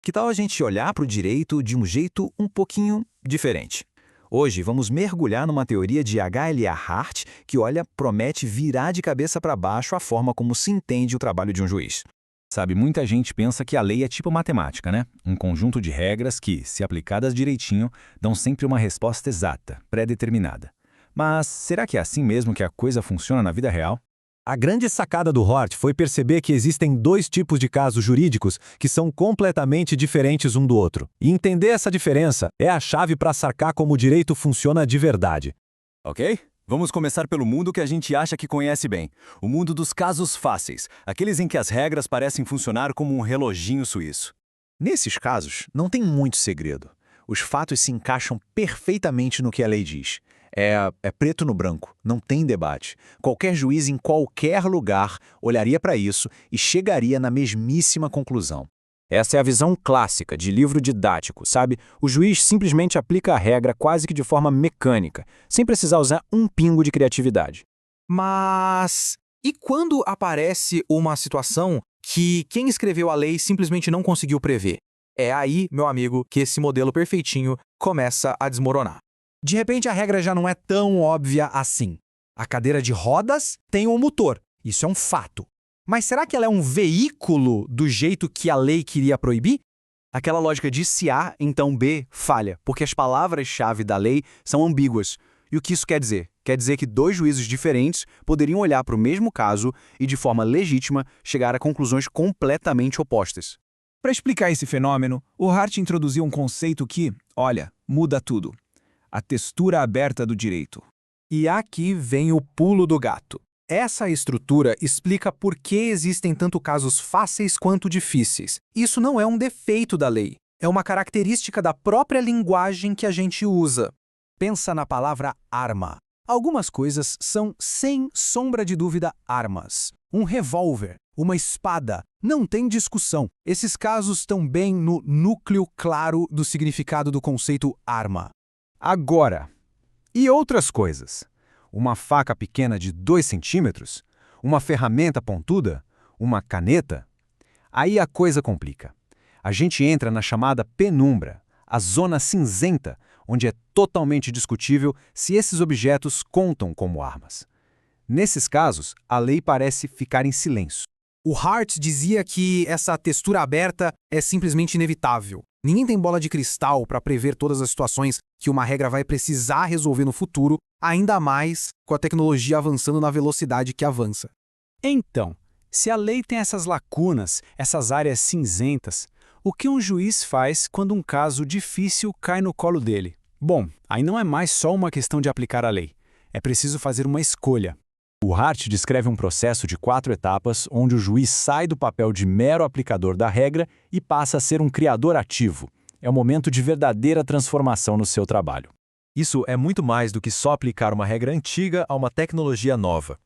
Que tal a gente olhar para o direito de um jeito um pouquinho diferente? Hoje vamos mergulhar numa teoria de H.L.A. Hart que, olha, promete virar de cabeça para baixo a forma como se entende o trabalho de um juiz. Sabe, muita gente pensa que a lei é tipo matemática, né? Um conjunto de regras que, se aplicadas direitinho, dão sempre uma resposta exata, pré-determinada. Mas será que é assim mesmo que a coisa funciona na vida real? A grande sacada do Hart foi perceber que existem dois tipos de casos jurídicos que são completamente diferentes um do outro. E entender essa diferença é a chave para sacar como o direito funciona de verdade. Ok? Vamos começar pelo mundo que a gente acha que conhece bem. O mundo dos casos fáceis, aqueles em que as regras parecem funcionar como um reloginho suíço. Nesses casos, não tem muito segredo. Os fatos se encaixam perfeitamente no que a lei diz. É preto no branco, não tem debate. Qualquer juiz em qualquer lugar olharia para isso e chegaria na mesmíssima conclusão. Essa é a visão clássica de livro didático, sabe? O juiz simplesmente aplica a regra quase que de forma mecânica, sem precisar usar um pingo de criatividade. Mas e quando aparece uma situação que quem escreveu a lei simplesmente não conseguiu prever? É aí, meu amigo, que esse modelo perfeitinho começa a desmoronar. De repente, a regra já não é tão óbvia assim. A cadeira de rodas tem um motor, isso é um fato. Mas será que ela é um veículo do jeito que a lei queria proibir? Aquela lógica de se A, então B, falha, porque as palavras-chave da lei são ambíguas. E o que isso quer dizer? Quer dizer que dois juízes diferentes poderiam olhar para o mesmo caso e, de forma legítima, chegar a conclusões completamente opostas. Para explicar esse fenômeno, o Hart introduziu um conceito que, olha, muda tudo. A textura aberta do direito. E aqui vem o pulo do gato. Essa estrutura explica por que existem tanto casos fáceis quanto difíceis. Isso não é um defeito da lei, é uma característica da própria linguagem que a gente usa. Pensa na palavra arma. Algumas coisas são, sem sombra de dúvida, armas. Um revólver, uma espada, não tem discussão. Esses casos estão bem no núcleo claro do significado do conceito arma. Agora, e outras coisas? Uma faca pequena de 2 centímetros? Uma ferramenta pontuda? Uma caneta? Aí a coisa complica. A gente entra na chamada penumbra, a zona cinzenta, onde é totalmente discutível se esses objetos contam como armas. Nesses casos, a lei parece ficar em silêncio. O Hart dizia que essa textura aberta é simplesmente inevitável. Ninguém tem bola de cristal para prever todas as situações que uma regra vai precisar resolver no futuro, ainda mais com a tecnologia avançando na velocidade que avança. Então, se a lei tem essas lacunas, essas áreas cinzentas, o que um juiz faz quando um caso difícil cai no colo dele? Bom, aí não é mais só uma questão de aplicar a lei. É preciso fazer uma escolha. O Hart descreve um processo de 4 etapas onde o juiz sai do papel de mero aplicador da regra e passa a ser um criador ativo. É um momento de verdadeira transformação no seu trabalho. Isso é muito mais do que só aplicar uma regra antiga a uma tecnologia nova.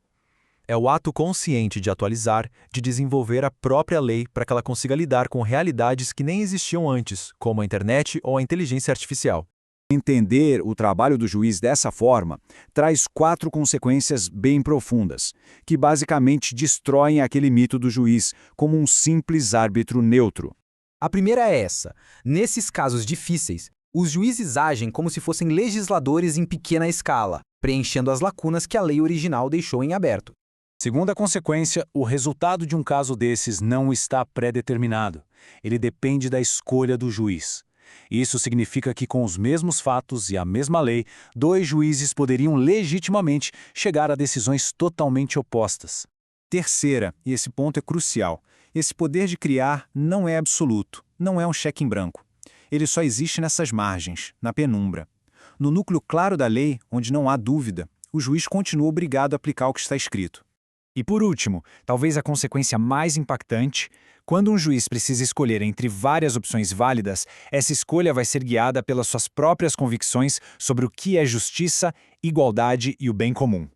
É o ato consciente de atualizar, de desenvolver a própria lei para que ela consiga lidar com realidades que nem existiam antes, como a internet ou a inteligência artificial. Entender o trabalho do juiz dessa forma traz 4 consequências bem profundas, que basicamente destroem aquele mito do juiz como um simples árbitro neutro. A primeira é essa. Nesses casos difíceis, os juízes agem como se fossem legisladores em pequena escala, preenchendo as lacunas que a lei original deixou em aberto. Segunda consequência, o resultado de um caso desses não está pré-determinado. Ele depende da escolha do juiz. Isso significa que, com os mesmos fatos e a mesma lei, 2 juízes poderiam legitimamente chegar a decisões totalmente opostas. Terceira, e esse ponto é crucial, esse poder de criar não é absoluto, não é um cheque em branco. Ele só existe nessas margens, na penumbra. No núcleo claro da lei, onde não há dúvida, o juiz continua obrigado a aplicar o que está escrito. E por último, talvez a consequência mais impactante, quando um juiz precisa escolher entre várias opções válidas, essa escolha vai ser guiada pelas suas próprias convicções sobre o que é justiça, igualdade e o bem comum.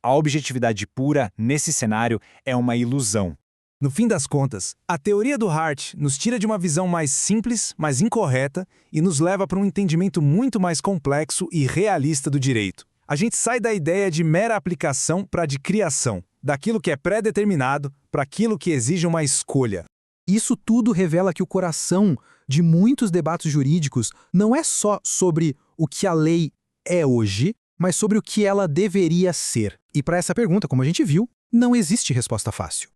A objetividade pura, nesse cenário, é uma ilusão. No fim das contas, a teoria do Hart nos tira de uma visão mais simples, mais incorreta e nos leva para um entendimento muito mais complexo e realista do direito. A gente sai da ideia de mera aplicação para de criação, daquilo que é pré-determinado para aquilo que exige uma escolha. Isso tudo revela que o coração de muitos debates jurídicos não é só sobre o que a lei é hoje, mas sobre o que ela deveria ser. E para essa pergunta, como a gente viu, não existe resposta fácil.